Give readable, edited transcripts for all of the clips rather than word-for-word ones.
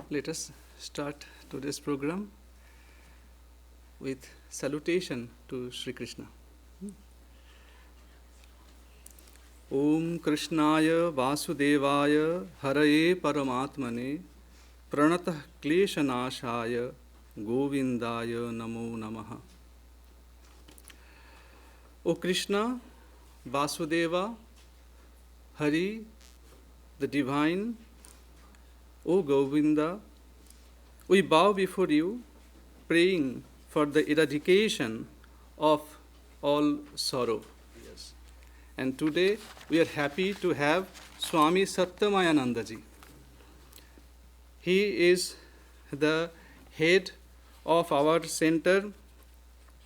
Let us start today's program with salutation to Sri Krishna. Om Krishnaya Vasudevaya Haraye Paramatmane Pranatah Kleshanashaya Govindaya Namo Namaha. O Krishna, Vasudeva, Hari, the Divine, O Govinda, we bow before you, praying for the eradication of all sorrow. Yes. And today we are happy to have Swami Satyamayananda ji. He is the head of our center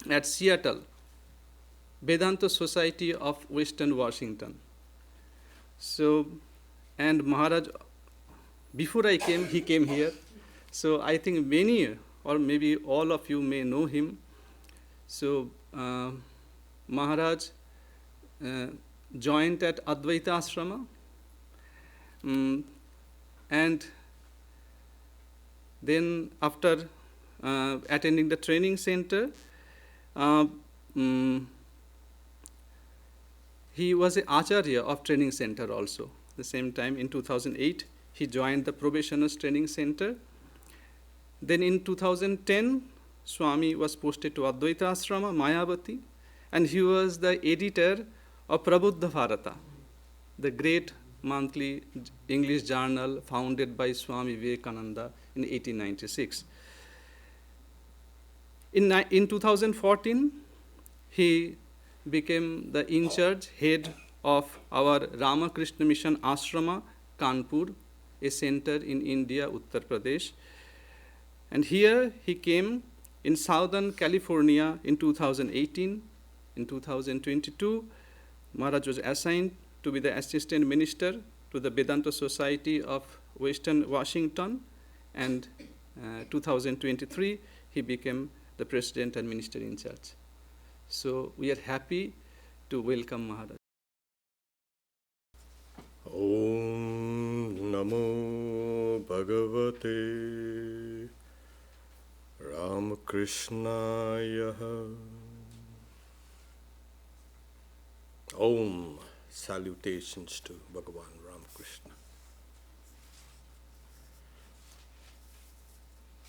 at Seattle, Vedanta Society of Western Washington. So, and Maharaj, before I came, he came here. So I think many or maybe all of you may know him. So Maharaj joined at Advaita Ashrama, and then after attending the training center, he was an Acharya of training center also. The same time in 2008, he joined the Probationers Training Center. Then in 2010, Swami was posted to Advaita Ashrama, Mayavati, and he was the editor of Prabuddha Bharata, the great monthly English journal founded by Swami Vivekananda in 1896. In 2014, he became the in-charge head of our Ramakrishna Mission Ashrama, Kanpur, a center in India, Uttar Pradesh. And here he came in Southern California in 2018. In 2022, Maharaj was assigned to be the assistant minister to the Vedanta Society of Western Washington. And 2023, he became the president and minister in charge. So we are happy to welcome Maharaj. Om Namo Bhagavate Ramakrishnaya. Om. Salutations to Bhagavan Ramakrishna.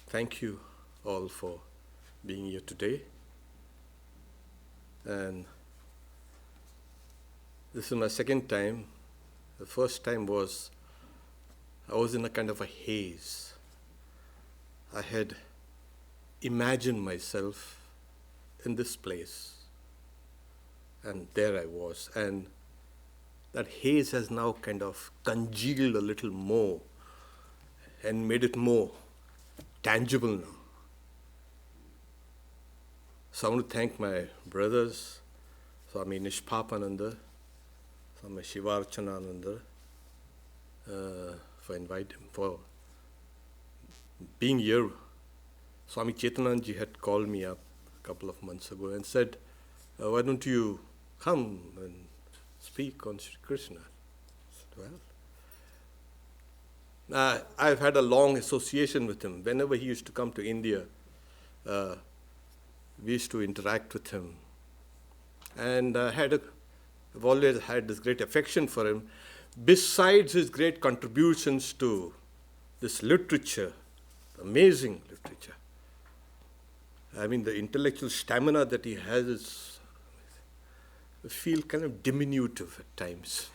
Thank you all for being here today. And this is my second time. The first time was, I was in a kind of a haze. I had imagined myself in this place, and there I was. And that haze has now kind of congealed a little more and made it more tangible now. So I want to thank my brothers, Swami Nishpapananda, Swami Shivarchanananda, for being here. Swami Chetananji had called me up a couple of months ago and said, why don't you come and speak on Sri Krishna? I said, well, I've had a long association with him. Whenever he used to come to India, we used to interact with him. And I've always had this great affection for him. Besides his great contributions to this literature, amazing literature. I mean, the intellectual stamina that he has is, I feel kind of diminutive at times.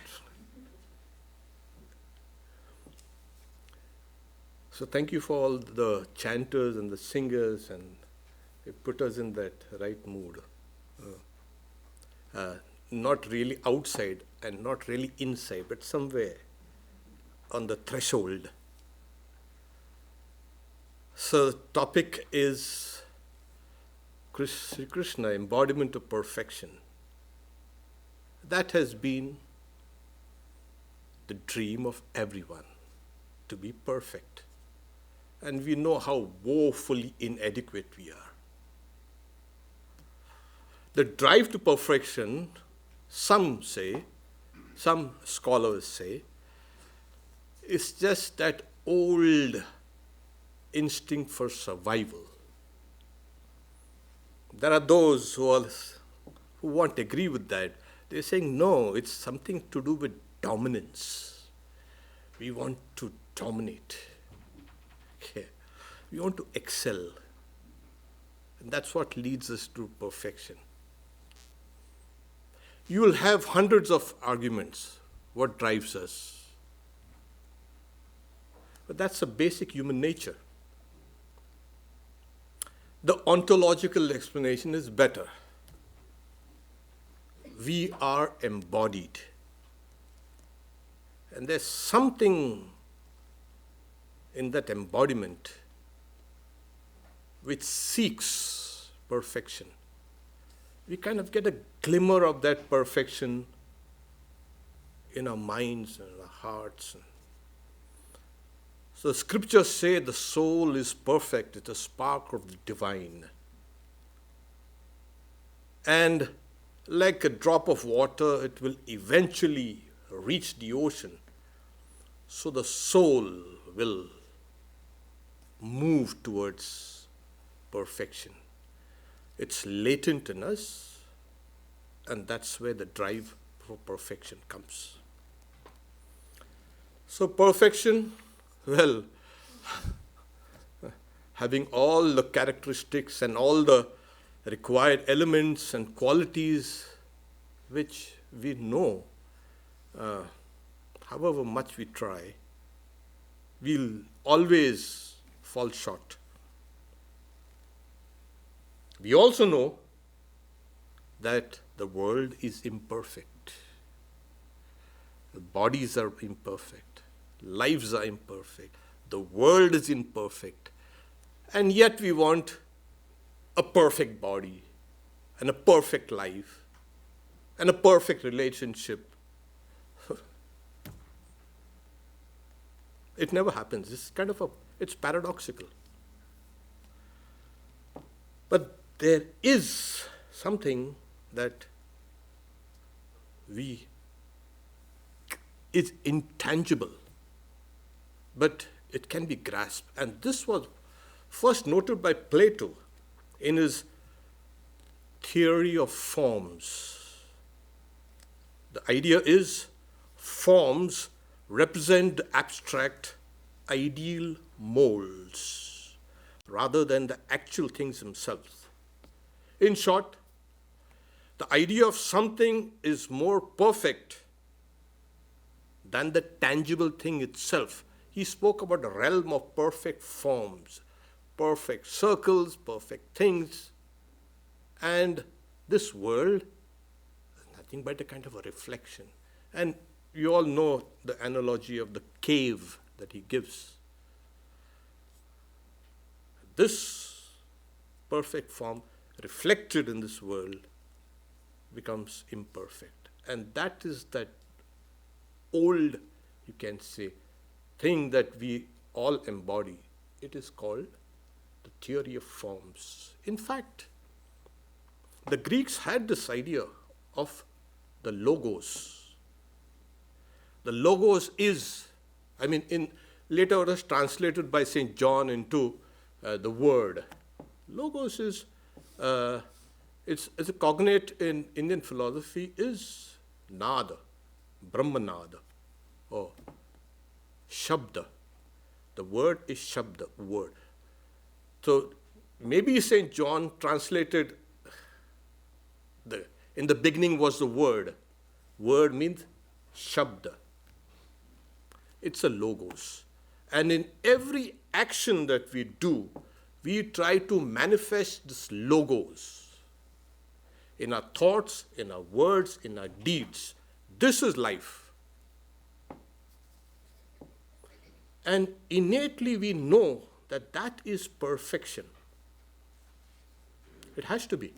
So thank you for all the chanters and the singers, and it put us in that right mood. Not really outside and not really inside, but somewhere on the threshold. So the topic is Sri Krishna, embodiment of perfection. That has been the dream of everyone, to be perfect. And we know how woefully inadequate we are. The drive to perfection, some scholars say, is just that old instinct for survival. There are those who won't agree with that. They're saying, no, it's something to do with dominance. We want to dominate. Okay. We want to excel. And that's what leads us to perfection. You will have hundreds of arguments. What drives us? But that's a basic human nature. The ontological explanation is better. We are embodied. And there's something in that embodiment which seeks perfection. We kind of get a glimmer of that perfection in our minds and our hearts. So scriptures say the soul is perfect. It's a spark of the divine. And like a drop of water, it will eventually reach the ocean. So the soul will move towards perfection. It's latent in us, and that's where the drive for perfection comes. So perfection, well, having all the characteristics and all the required elements and qualities which we know, however much we try, we'll always fall short. We also know that the world is imperfect. The bodies are imperfect. Lives are imperfect. The world is imperfect. And yet we want a perfect body and a perfect life and a perfect relationship. It never happens. It's paradoxical. But there is something that is intangible, but it can be grasped. And this was first noted by Plato in his theory of forms. The idea is forms represent the abstract ideal molds rather than the actual things themselves. In short, the idea of something is more perfect than the tangible thing itself. He spoke about the realm of perfect forms, perfect circles, perfect things. And this world is nothing but a kind of a reflection. And you all know the analogy of the cave that he gives. This perfect form reflected in this world becomes imperfect. And that is that old, you can say, thing that we all embody. It is called the theory of forms. In fact, the Greeks had this idea of the logos. The logos is, later it was translated by St. John into the word. Logos is, it's a cognate in Indian philosophy is nada, brahmanada, or shabda. The word is shabda, word. So maybe St. John translated, in the beginning was the word. Word means shabda. It's a logos. And in every action that we do, we try to manifest this logos in our thoughts, in our words, in our deeds. This is life. And innately we know that that is perfection. It has to be.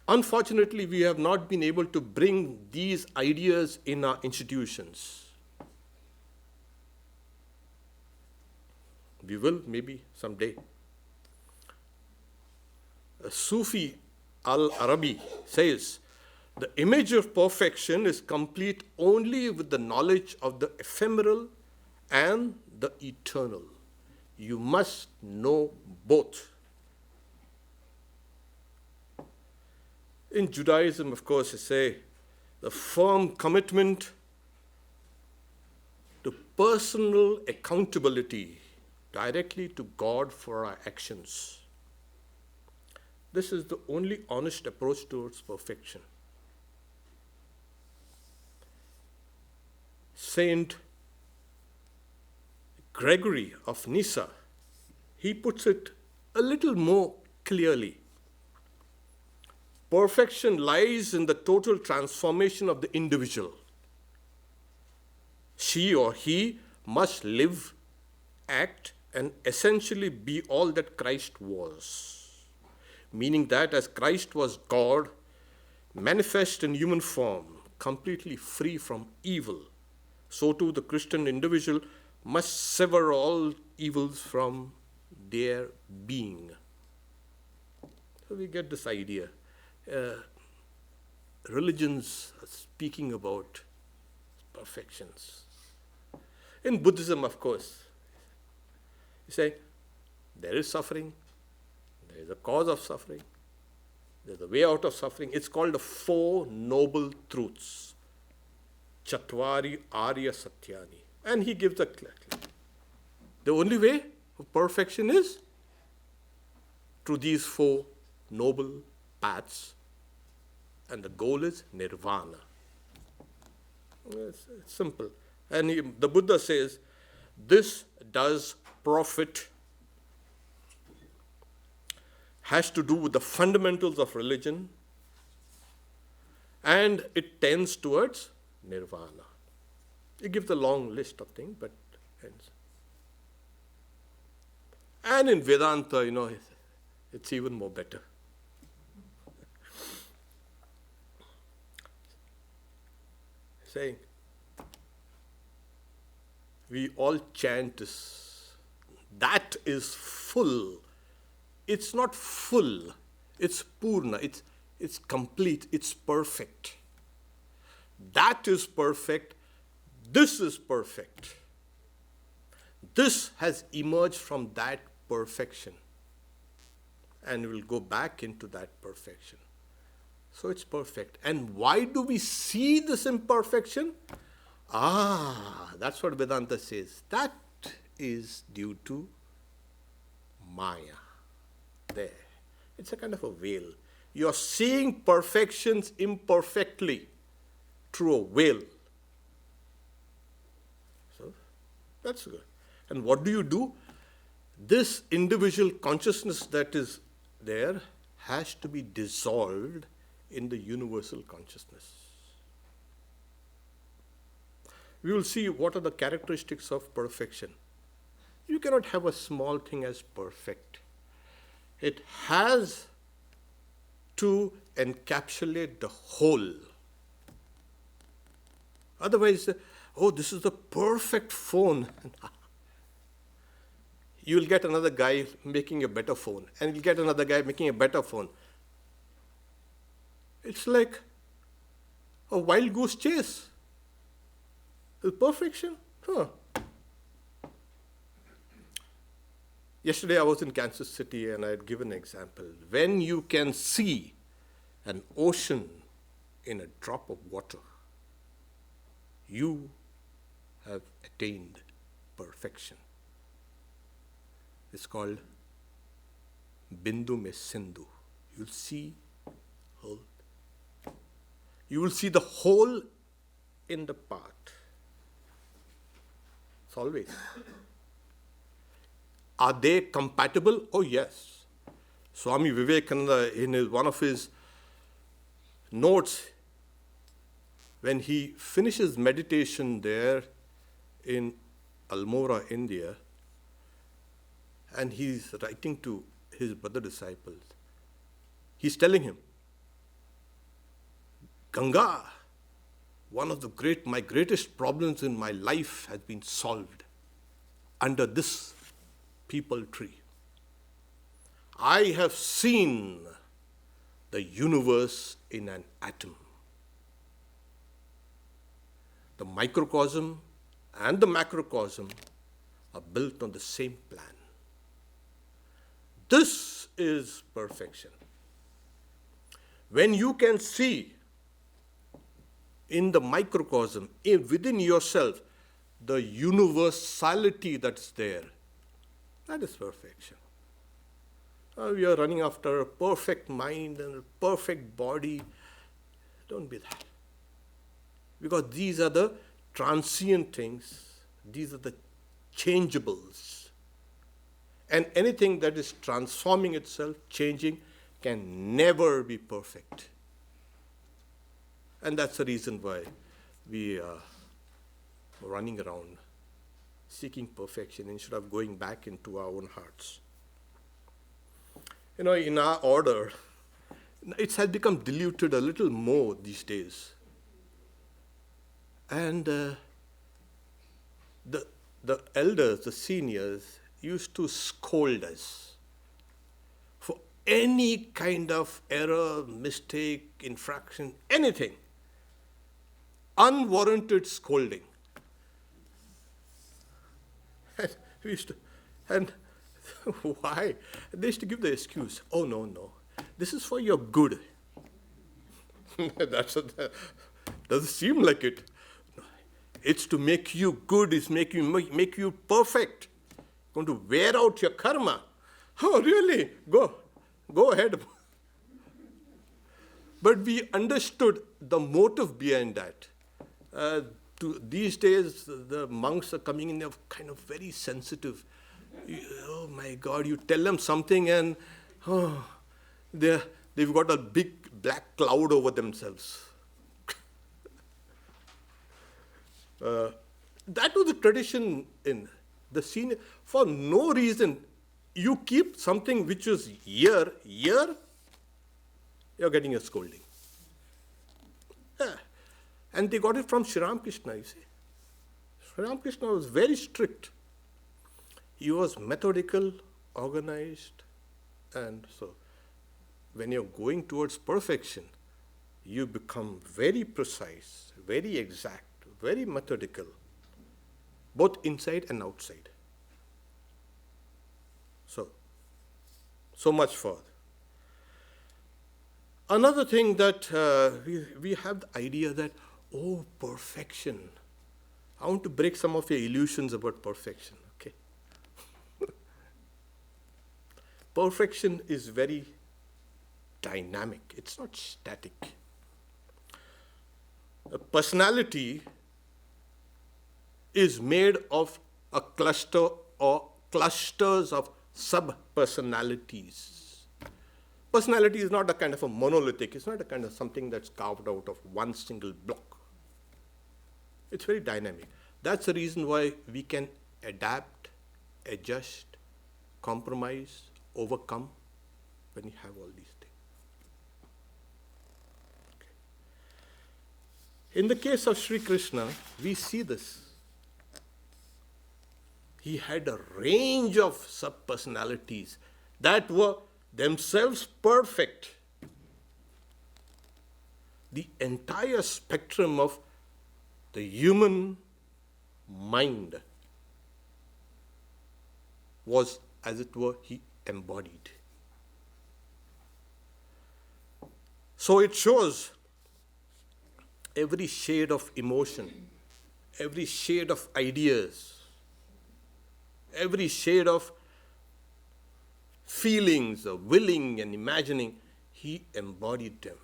Unfortunately, we have not been able to bring these ideas in our institutions. We will, maybe someday. Sufi al-Arabi says, the image of perfection is complete only with the knowledge of the ephemeral and the eternal. You must know both. In Judaism, of course, they say the firm commitment to personal accountability directly to God for our actions. This is the only honest approach towards perfection. Saint Gregory of Nyssa, he puts it a little more clearly. Perfection lies in the total transformation of the individual. She or he must live, act, and essentially be all that Christ was. Meaning that as Christ was God, manifest in human form, completely free from evil, so too the Christian individual must sever all evils from their being. So we get this idea. Religions are speaking about perfections. In Buddhism, of course, you say there is suffering, there is a cause of suffering, there is a way out of suffering. It's called the Four Noble Truths. Chatvari Arya Satyani. And he gives a the only way of perfection is through these four noble paths. And the goal is nirvana. It's simple. And the Buddha says, this does profit, has to do with the fundamentals of religion, and it tends towards nirvana. He gives a long list of things, but ends. And in Vedanta, it's even more better. Saying, we all chant this. That is full. It's not full. It's purna. It's complete. It's perfect. That is perfect. This is perfect. This has emerged from that perfection. And we'll go back into that perfection. So it's perfect. And why do we see this imperfection? That's what Vedanta says. That is due to Maya. There. It's a kind of a veil. You're seeing perfections imperfectly through a veil. So, that's good. And what do? This individual consciousness that is there has to be dissolved in the universal consciousness. We will see what are the characteristics of perfection. You cannot have a small thing as perfect. It has to encapsulate the whole. Otherwise, this is the perfect phone. You'll get another guy making a better phone, and you'll get another guy making a better phone. It's like a wild goose chase. With perfection? Yesterday I was in Kansas City and I had given an example. When you can see an ocean in a drop of water, you have attained perfection. It's called Bindu Me Sindhu. You'll see whole. You will see the whole in the part. It's always. Are they compatible? Oh, yes. Swami Vivekananda, in one of his notes, when he finishes meditation there in Almora, India, and he's writing to his brother disciples, he's telling him, Ganga, one of my greatest problems in my life has been solved under this peepal tree. I have seen the universe in an atom. The microcosm and the macrocosm are built on the same plan. This is perfection. When you can see in the microcosm, within yourself, the universality that's there, that is perfection. We are running after a perfect mind and a perfect body. Don't be that. Because these are the transient things. These are the changeables. And anything that is transforming itself, changing, can never be perfect. And that's the reason why we are running around seeking perfection instead of going back into our own hearts. In our order, it has become diluted a little more these days. And the elders, the seniors, used to scold us for any kind of error, mistake, infraction, anything. Unwarranted scolding. And why? They used to give the excuse, oh, no, this is for your good. Doesn't seem like it. It's to make you good, it's make you perfect. Going to wear out your karma. Oh, really? Go ahead. But we understood the motive behind that. These days, the monks are coming in, they're kind of very sensitive. Oh my God, you tell them something and they've got a big black cloud over themselves. That was the tradition in the senior. For no reason, you keep something which is here, you're getting a scolding. Yeah. And they got it from Sri Ramakrishna, you see. Sri Ramakrishna was very strict. He was methodical, organized, and so when you're going towards perfection, you become very precise, very exact, very methodical, both inside and outside. So much for. Another thing that we have the idea that, perfection. I want to break some of your illusions about perfection, okay? Perfection is very dynamic. It's not static. A personality is made of a cluster or clusters of sub-personalities. Personality is not a kind of a monolithic. It's not a kind of something that's carved out of one single block. It's very dynamic. That's the reason why we can adapt, adjust, compromise, overcome when you have all these things. Okay. In the case of Sri Krishna, we see this. He had a range of sub-personalities that were themselves perfect. The entire spectrum of the human mind was, as it were, he embodied. So it shows every shade of emotion, every shade of ideas, every shade of feelings, of willing and imagining, he embodied them.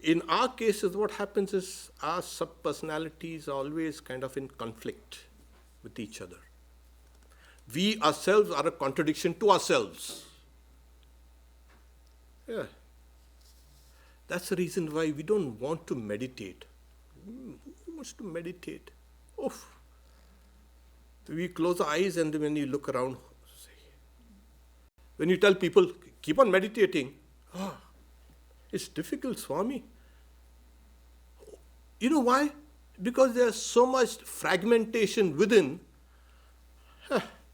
In our cases, what happens is our sub-personalities are always kind of in conflict with each other. We ourselves are a contradiction to ourselves. Yeah. That's the reason why we don't want to meditate. Who wants to meditate? Oof. We close our eyes and when you look around, when you tell people, keep on meditating, it's difficult, Swami. You know why? Because there's so much fragmentation within,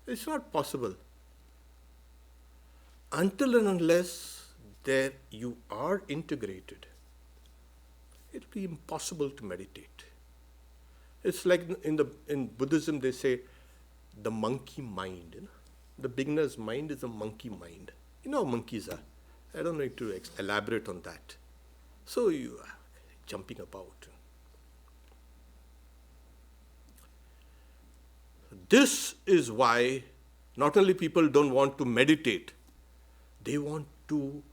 it's not possible. Until and unless there you are integrated, it will be impossible to meditate. It's like in Buddhism they say, the monkey mind. the beginner's mind is a monkey mind. You know how monkeys are. I don't need to elaborate on that. So you are jumping about. This is why not only people don't want to meditate, they want to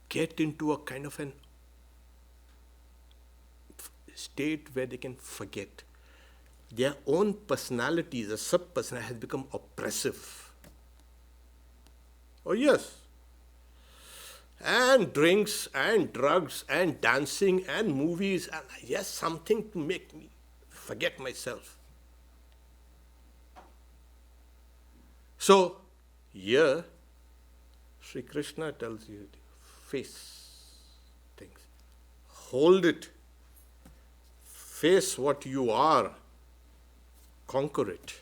get into a kind of an state where they can forget. Their own personalities, a sub-personality, has become oppressive. Oh yes. And drinks and drugs and dancing and movies and yes, something to make me forget myself. So, here, Sri Krishna tells you, face things. Hold it. Face what you are. Conquer it.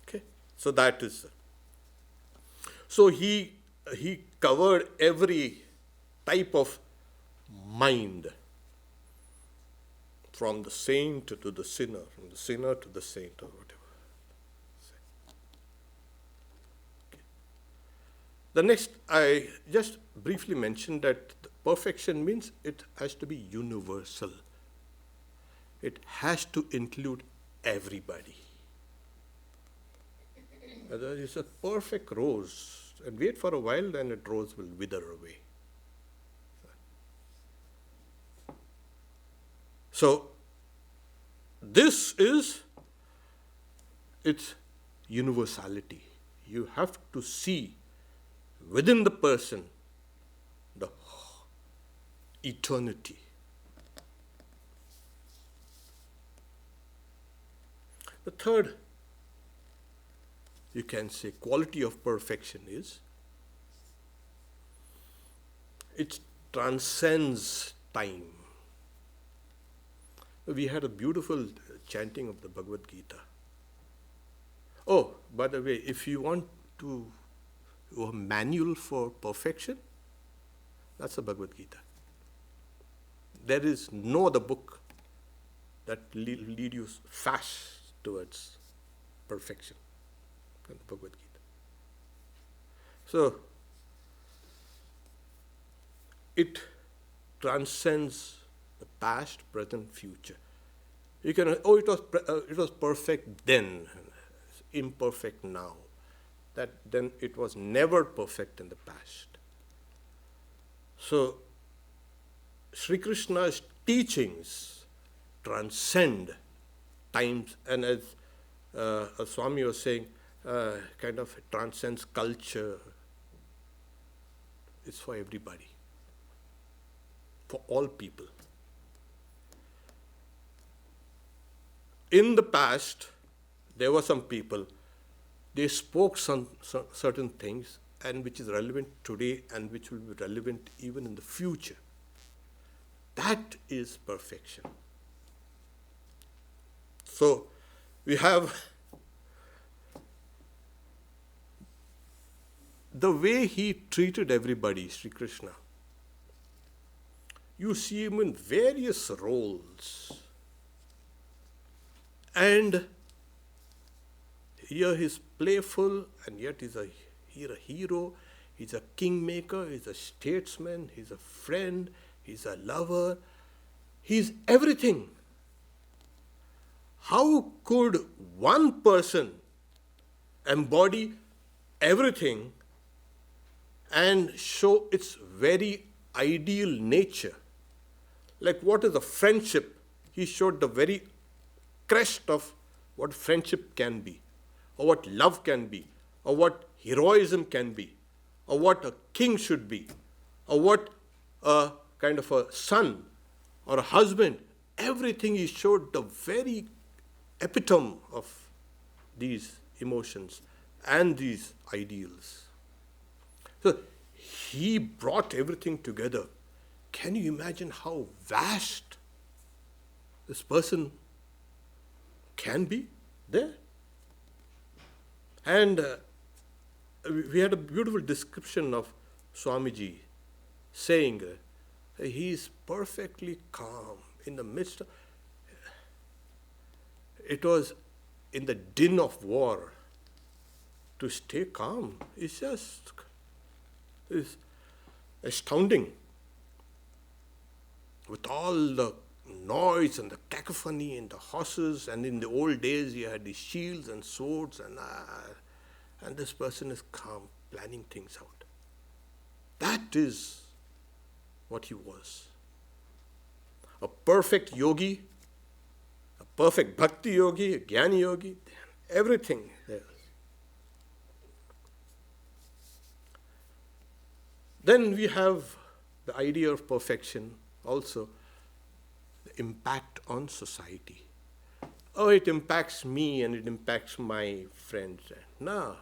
Okay? So that is. So he covered every type of mind. From the saint to the sinner, from the sinner to the saint or whatever. The next, I just briefly mentioned that perfection means it has to be universal. It has to include everybody. Otherwise, it's a perfect rose, and wait for a while, then that rose will wither away. So, this is its universality. You have to see within the person the eternity. The third, you can say, quality of perfection is it transcends time. We had a beautiful chanting of the Bhagavad Gita. Oh, by the way, if you want to a manual for perfection, that's the Bhagavad Gita. There is no other book that lead you fast towards perfection than the Bhagavad Gita. So, it transcends the past, present, future. You can, it was perfect then, imperfect now. That then it was never perfect in the past. So, Sri Krishna's teachings transcend times, and as Swami was saying, kind of transcends culture. It's for everybody, for all people. In the past, there were some people, they spoke some certain things and which is relevant today and which will be relevant even in the future. That is perfection. So, we have the way he treated everybody, Sri Krishna. You see him in various roles. And here he's playful, and yet he's a hero, he's a kingmaker, he's a statesman, he's a friend, he's a lover, he's everything. How could one person embody everything and show its very ideal nature? Like what is a friendship? He showed the very crest of what friendship can be, or what love can be, or what heroism can be, or what a king should be, or what a kind of a son or a husband. Everything he showed the very epitome of these emotions and these ideals. So he brought everything together. Can you imagine how vast this person can be there? And we had a beautiful description of Swamiji saying he is perfectly calm in the midst of, it was in the din of war, to stay calm is astounding. With all the noise and the cacophony and the horses, and in the old days you had the shields and swords, and this person is calm, planning things out. That is what he was. A perfect yogi, a perfect bhakti yogi, a jnani yogi, everything there. Then we have the idea of perfection also, the impact on society. Oh, it impacts me and it impacts my friends. No.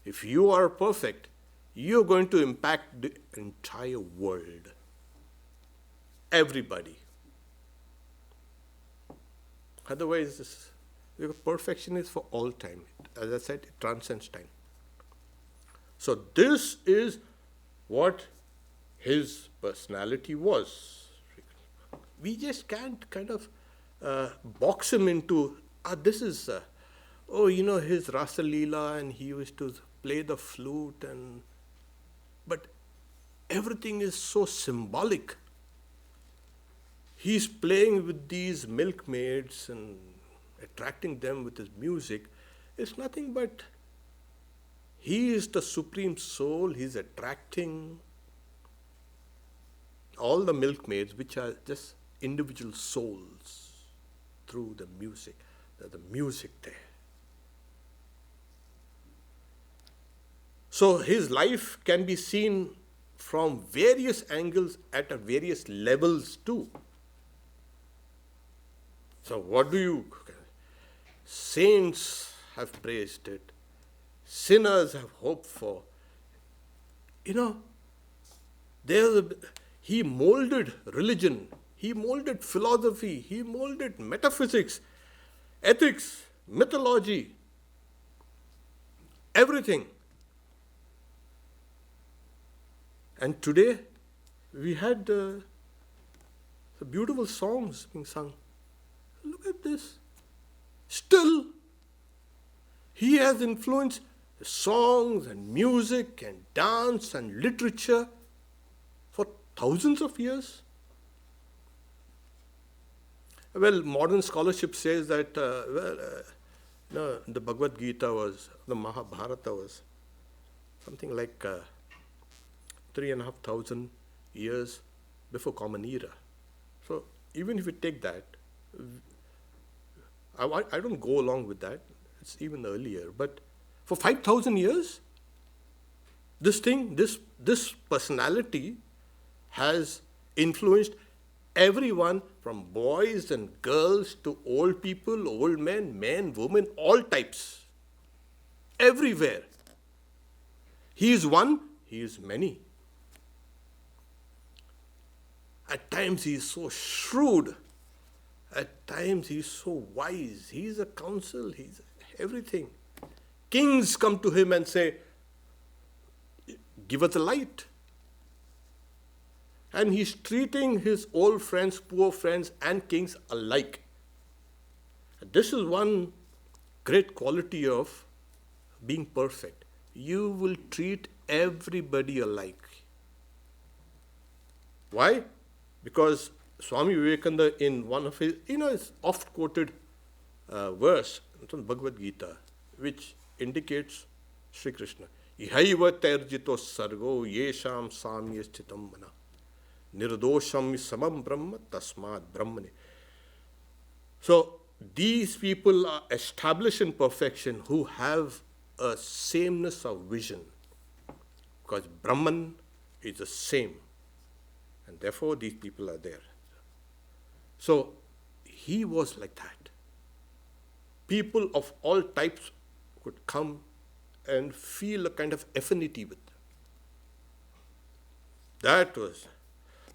If you are perfect, you're going to impact the entire world. Everybody. Otherwise, perfection is for all time. As I said, it transcends time. So this is what his personality was. We just can't kind of box him into, this is, his Rasa Leela, and he used to play the flute, but everything is so symbolic. He's playing with these milkmaids and attracting them with his music. It's nothing but he is the supreme soul. He's attracting all the milkmaids, which are just individual souls, through the music. There's the music there. So his life can be seen from various angles at various levels too. So what do you... Saints have praised it. Sinners have hoped for. He molded religion. He molded philosophy. He molded metaphysics, ethics, mythology, everything. And today, we had the beautiful songs being sung. Look at this. Still, he has influenced songs and music and dance and literature for thousands of years. Well, modern scholarship says that the Bhagavad Gita the Mahabharata was something like 3,500 years before Common Era. So even if we take that, I don't go along with that. It's even earlier. But for 5,000 years, this personality has influenced everyone, from boys and girls to old people, old men, women, all types. Everywhere. He is one, he is many. At times he is so shrewd. At times he is so wise. He is a counsel. He is everything. Kings come to him and say, give us a light. And he's treating his old friends, poor friends, and kings alike. This is one great quality of being perfect. You will treat everybody alike. Why? Because Swami Vivekananda, in one of his, his oft-quoted verse from Bhagavad Gita, which indicates Sri Krishna, Ihaiva terjito sargo yesham samya sthitam mana nirdosham samam brahma tasmad brahmane. So these people are established in perfection who have a sameness of vision, because Brahman is the same, and therefore these people are there. So he was like that. People of all types could come and feel a kind of affinity with them. That was.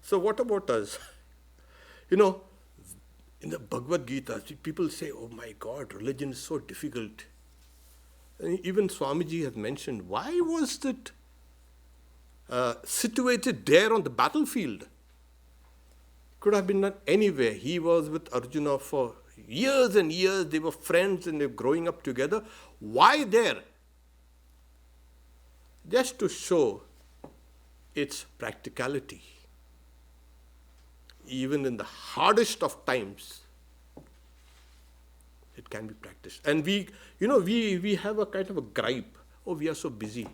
So what about us? In the Bhagavad Gita, people say, oh my God, religion is so difficult. And even Swamiji has mentioned, why was it situated there on the battlefield? Could have been done anywhere. He was with Arjuna for years and years. They were friends and they were growing up together. Why there? just to show its practicality. Even in the hardest of times, it can be practiced. And we have a kind of a gripe. Oh, we are so busy.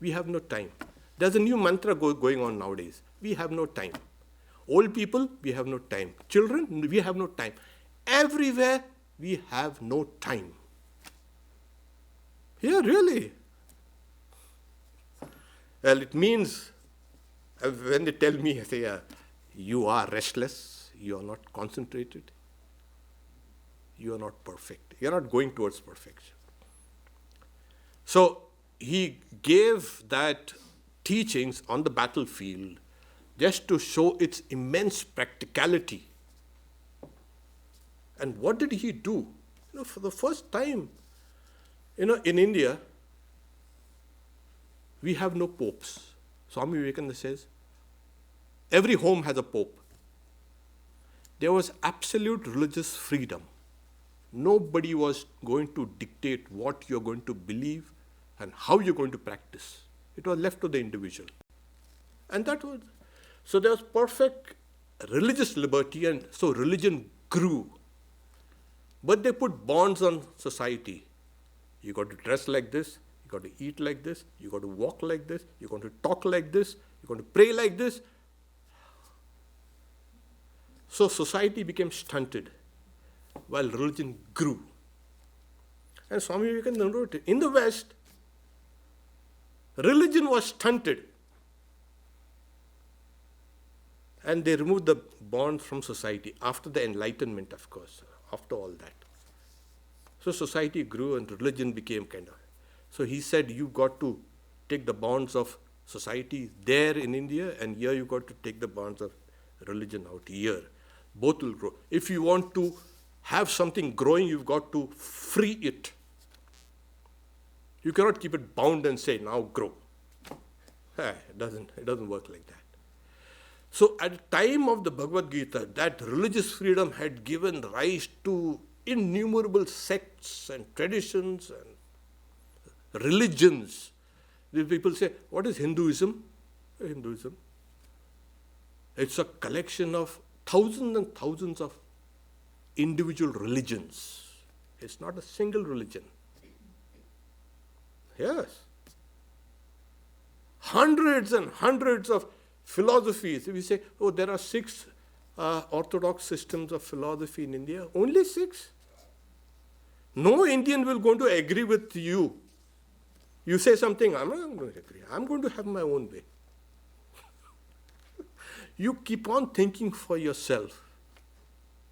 We have no time. There's a new mantra going on nowadays. We have no time. Old people, we have no time. Children, we have no time. Everywhere, we have no time. Yeah, really. Well, it means, when they tell me, I say, you are restless, you are not concentrated, you are not perfect. You are not going towards perfection. So, he gave that teachings on the battlefield just to show its immense practicality. And what did he do? For the first time, in India, we have no popes. Swami Vivekananda says, every home has a pope. There was absolute religious freedom. Nobody was going to dictate what you're going to believe and how you're going to practice. It was left to the individual. And so there was perfect religious liberty, and so religion grew. But they put bonds on society. You got to dress like this, you got to eat like this, you got to walk like this, you got to talk like this, you got to pray like this. So society became stunted while religion grew. And Swami Vivekananda wrote, in the West, religion was stunted. And they removed the bond from society after the Enlightenment, of course, after all that. So society grew and religion became kind of. So he said, you've got to take the bonds of society there in India, and here you've got to take the bonds of religion out here. Both will grow. If you want to have something growing, you've got to free it. You cannot keep it bound and say, now grow. It doesn't work like that. So at the time of the Bhagavad Gita, that religious freedom had given rise to innumerable sects and traditions and religions. The people say, what is Hinduism? Hinduism. It's a collection of thousands and thousands of individual religions. It's not a single religion. Yes. Hundreds and hundreds of philosophies. If we say, oh, there are 6 orthodox systems of philosophy in India, only 6. No Indian will going to agree with you. You say something, I'm not going to agree. I'm going to have my own way. You keep on thinking for yourself.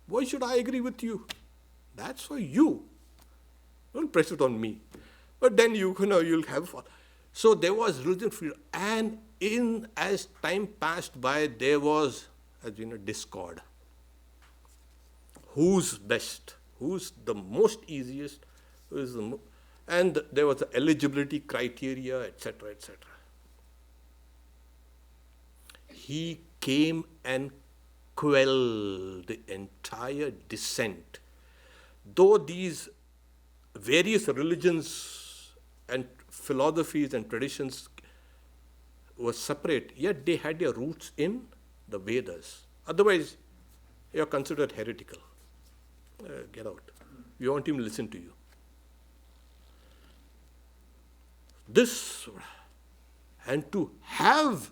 Why should I agree with you? That's for you. Don't press it on me. But then you'll have fun. So there was religion freedom. And as time passed by, there was, discord. Who's best? Who's the most easiest? And there was the eligibility criteria, etc., etc. He came and quelled the entire dissent. Though these various religions and philosophies and traditions were separate, yet they had their roots in the Vedas. Otherwise, you are considered heretical. Get out. We won't even listen to you. This, and to have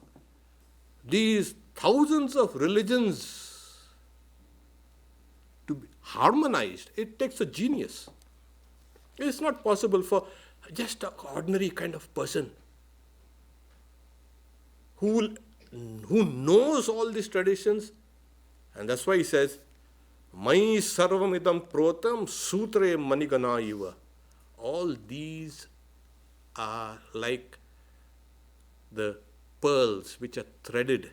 these thousands of religions to be harmonized, it takes a genius. It's not possible for just an ordinary kind of person who knows all these traditions. And that's why he says, Mai sarvam idam protam sutre manigana iva. All these are like the pearls which are threaded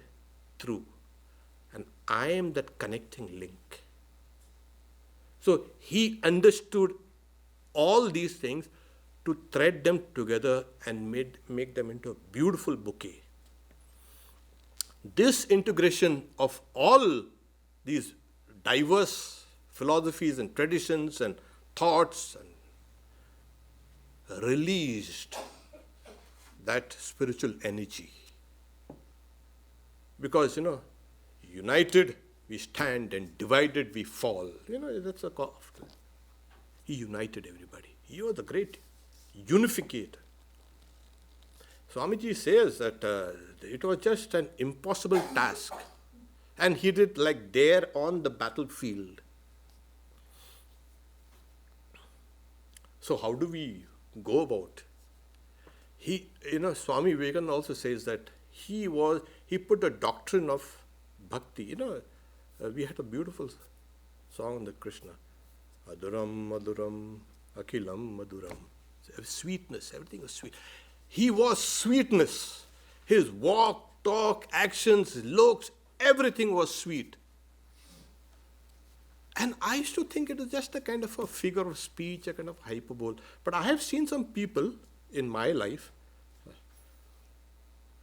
through. And I am that connecting link. So he understood all these things to thread them together and make them into a beautiful bouquet. This integration of all these diverse philosophies and traditions and thoughts and released that spiritual energy. Because, united we stand and divided we fall. That's a call. He united everybody. He was the great unificator. Swamiji says that it was just an impossible task. And he did like there on the battlefield. So how do we go about? Swami Vivekananda also says that he put a doctrine of bhakti. We had a beautiful song on the Krishna. Aduram, Maduram, Akilam, Maduram. Sweetness, everything was sweet. He was sweetness. His walk, talk, actions, looks, everything was sweet. And I used to think it was just a kind of a figure of speech, a kind of hyperbole. But I have seen some people in my life,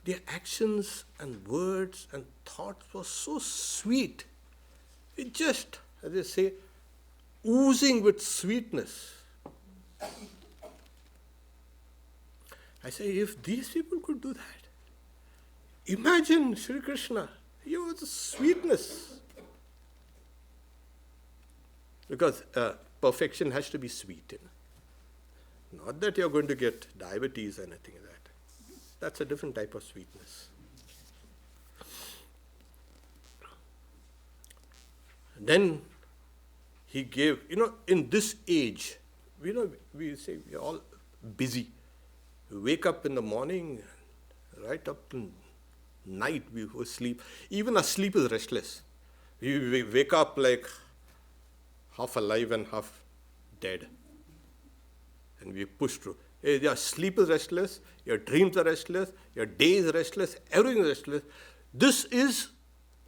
their actions and words and thoughts were so sweet. It just, as they say, oozing with sweetness. I say, if these people could do that, imagine Sri Krishna. He was a sweetness. Because perfection has to be sweet. Not that you're going to get diabetes or anything like that. That's a different type of sweetness. Then he gave, in this age, we say we're all busy. We wake up in the morning, right up to night we go sleep. Even our sleep is restless. We wake up like half alive and half dead. And we push through. Your sleep is restless, your dreams are restless, your day is restless, everything is restless. This is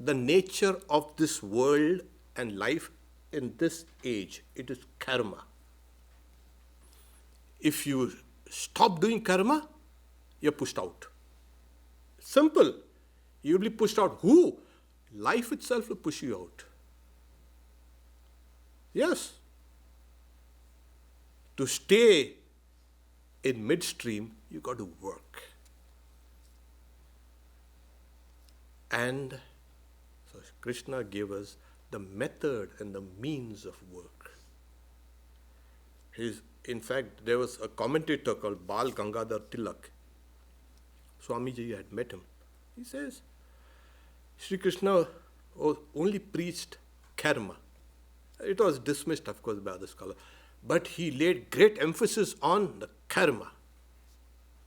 the nature of this world and life in this age. It is karma. If you stop doing karma, you're pushed out. Simple. You'll be pushed out. Who? Life itself will push you out. Yes. To stay in midstream, you got to work. And so Krishna gave us the method and the means of work. In fact, there was a commentator called Bal Gangadhar Tilak. Swamiji had met him. He says, Sri Krishna only preached karma. It was dismissed, of course, by other scholars. But he laid great emphasis on the karma,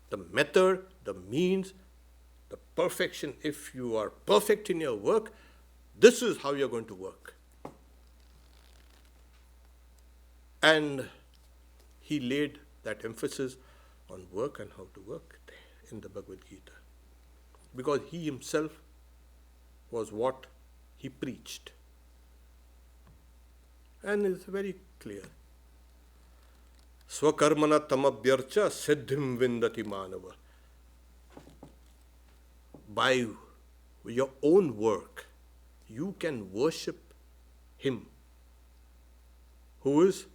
the method, the means, the perfection. If you are perfect in your work, this is how you're going to work. And he laid that emphasis on work and how to work there in the Bhagavad Gita. Because he himself was what he preached. And it's very clear. Swakarmana tamabhyarcha siddhim vindati manava. By your own work, you can worship him who is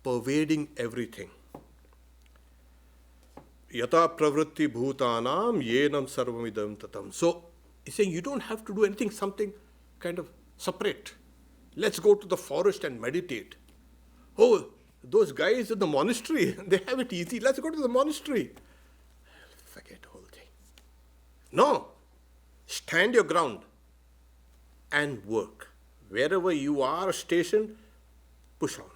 pervading everything. Yata pravritti bhutanam yenam sarvamidam tatam. So, he's saying you don't have to do anything, something kind of separate. Let's go to the forest and meditate. Oh, those guys in the monastery, they have it easy. Let's go to the monastery. Forget the whole thing. No. Stand your ground and work. Wherever you are stationed, push on.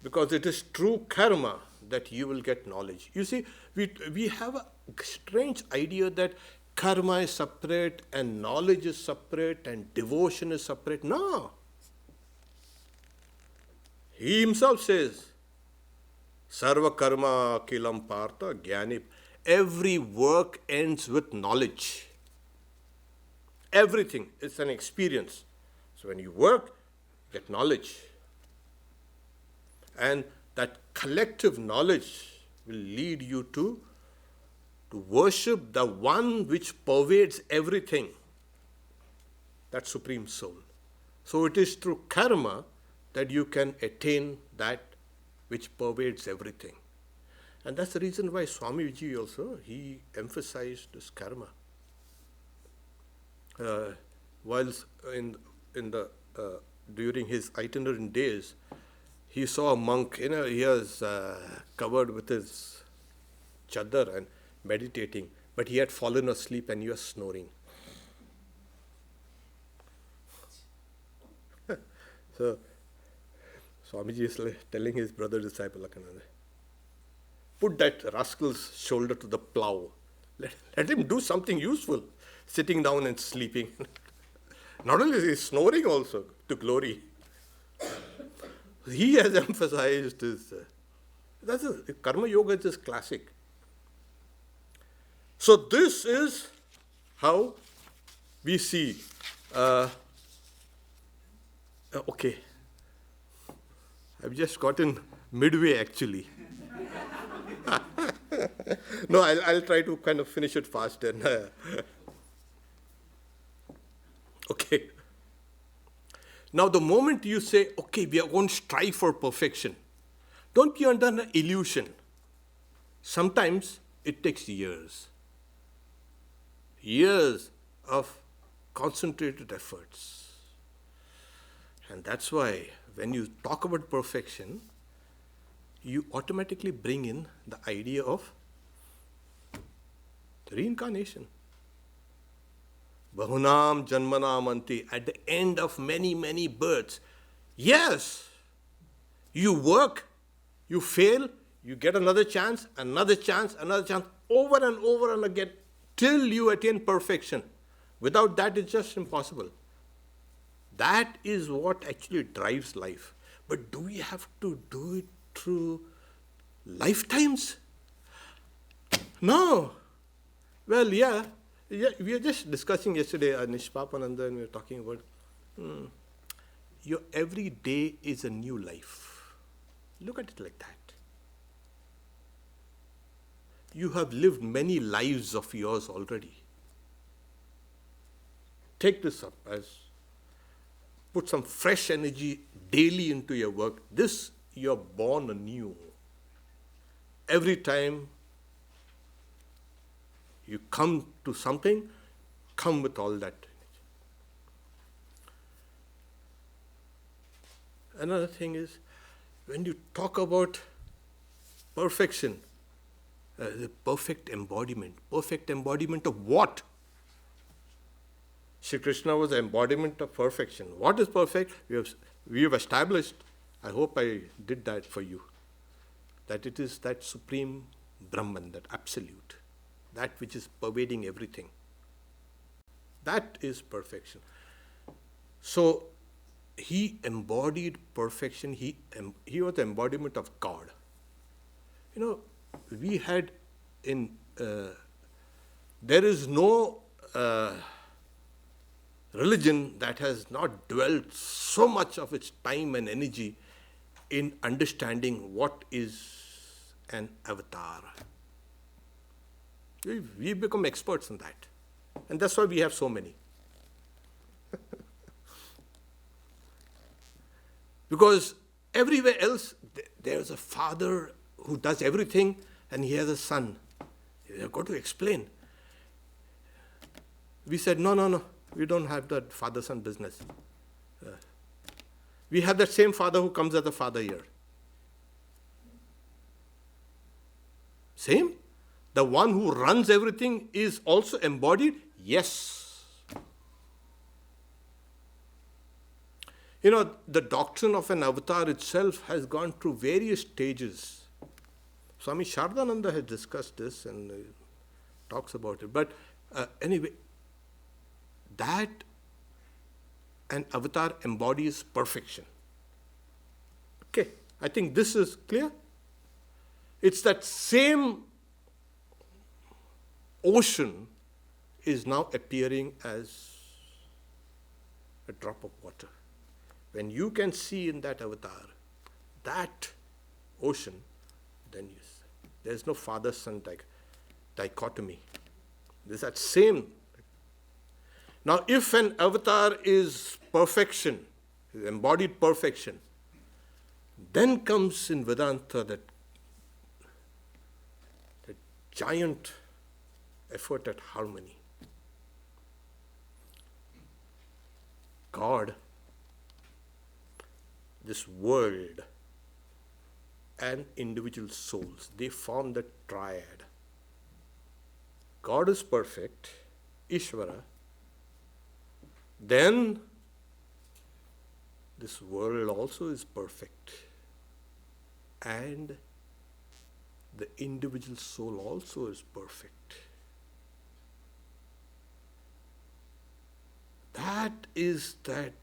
Because it is true karma that you will get knowledge. You see, we have a strange idea that karma is separate and knowledge is separate and devotion is separate. No. He himself says, Sarva karma kilam partha jnani. Every work ends with knowledge. Everything is an experience. So when you work, you get knowledge. And that collective knowledge will lead you to worship the one which pervades everything. That Supreme Soul. So it is through karma that you can attain that which pervades everything. And that's the reason why Swami Vijay also, he emphasized this karma. Whilst during his itinerant days, he saw a monk, he was covered with his chadar and meditating, but he had fallen asleep and he was snoring. So, Swamiji is telling his brother disciple, put that rascal's shoulder to the plow. Let him do something useful, sitting down and sleeping. Not only is he snoring also to glory. He has emphasized this. Karma Yoga is just classic. So this is how we see. Okay. I've just gotten midway actually. No, I'll try to kind of finish it fast and okay. Now the moment you say, okay, we are going to strive for perfection, don't be under an illusion. Sometimes it takes years. Years of concentrated efforts. And that's why when you talk about perfection, you automatically bring in the idea of reincarnation. Bahunam janmanam anti, at the end of many, many births. Yes, you work, you fail, you get another chance, over and again, till you attain perfection. Without that, it's just impossible. That is what actually drives life. But do we have to do it through lifetimes? No. Well, yeah, we were just discussing yesterday, Nishpapananda, and we were talking about your every day is a new life. Look at it like that. You have lived many lives of yours already. Take this up put some fresh energy daily into your work. This, you're born anew. Every time you come to something, come with all that energy. Another thing is, when you talk about perfection, the perfect embodiment of what? Shri Krishna was the embodiment of perfection. What is perfect? We have established, I hope I did that for you, that it is that supreme Brahman, that absolute, that which is pervading everything. That is perfection. So, he embodied perfection. He was the embodiment of God. We had there is no religion that has not dwelt so much of its time and energy in understanding what is an avatar. We've become experts in that. And that's why we have so many. Because everywhere else, there's a father who does everything, and he has a son. You've got to explain. We said, no, we don't have that father-son business. We have that same father who comes as a father here. Same? The one who runs everything is also embodied? Yes. The doctrine of an avatar itself has gone through various stages. Swami Shardananda has discussed this and talks about it. But anyway, that an avatar embodies perfection. Okay, I think this is clear. It's that same ocean is now appearing as a drop of water. When you can see in that avatar, that ocean, then there's no father-son dichotomy. There's that same. Now, if an avatar is perfection, is embodied perfection, then comes in Vedanta that giant effort at harmony. God, this world, and individual souls, they form the triad. God is perfect, Ishvara. Then this world also is perfect. And the individual soul also is perfect. That is that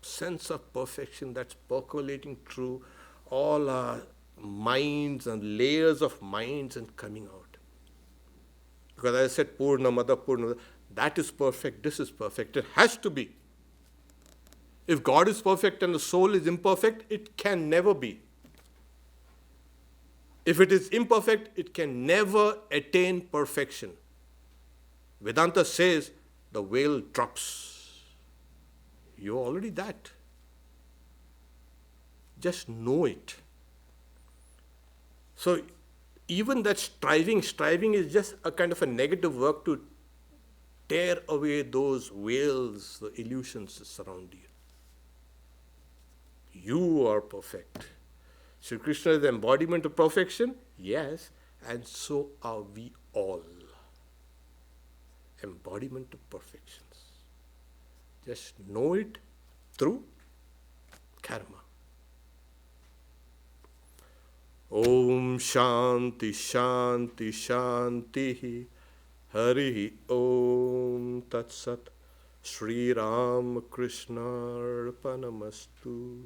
sense of perfection that's percolating through all our minds and layers of minds and coming out. Because as I said, Purnamada, Purnamada, that is perfect, this is perfect. It has to be. If God is perfect and the soul is imperfect, it can never be. If it is imperfect, it can never attain perfection. Vedanta says the veil drops. You're already that. Just know it. So even that striving is just a kind of a negative work to tear away those veils, the illusions that surround you. You are perfect. Sri Krishna is the embodiment of perfection? Yes, and so are we all. Embodiment of perfections. Just know it through karma. Om Shanti Shanti Shanti Hari Om Tat Sat Sri Ram Krishna Arpanamastu.